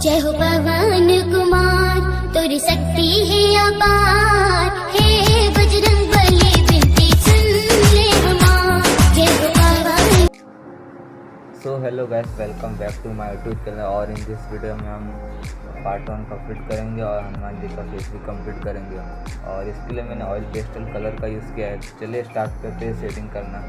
जय हो पवन कुमार, तोरी शक्ति है अपार। हे बजरंगबली विनती सुन ले हमार। जय हो Pawan. So hello guys, welcome back to my YouTube channel. और इन दिस वीडियो में हम पार्ट 1 कंप्लीट करेंगे और हनुमान जी का फेस भी कंप्लीट करेंगे। और इसके लिए मैंने ऑयल पेस्टल कलर का यूज़ किया है। चलिए स्टार्ट करते हैं सेटिंग करना।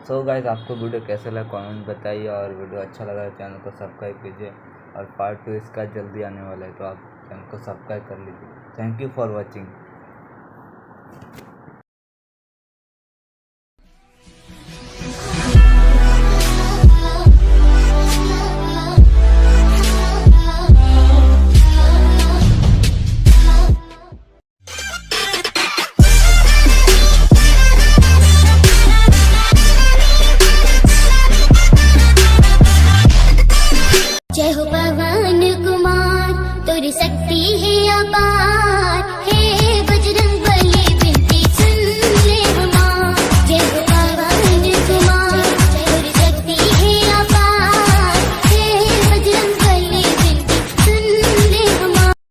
सो गाइस, आपको वीडियो कैसा लगा कमेंट बताइए। और वीडियो अच्छा लगा तो चैनल को सब्सक्राइब कीजिए। और पार्ट 2 इसका जल्दी आने वाला है, तो आप चैनल को सब्सक्राइब कर लीजिए। Thank you for watching. जय हो पवन कुमार तुरी शक्ति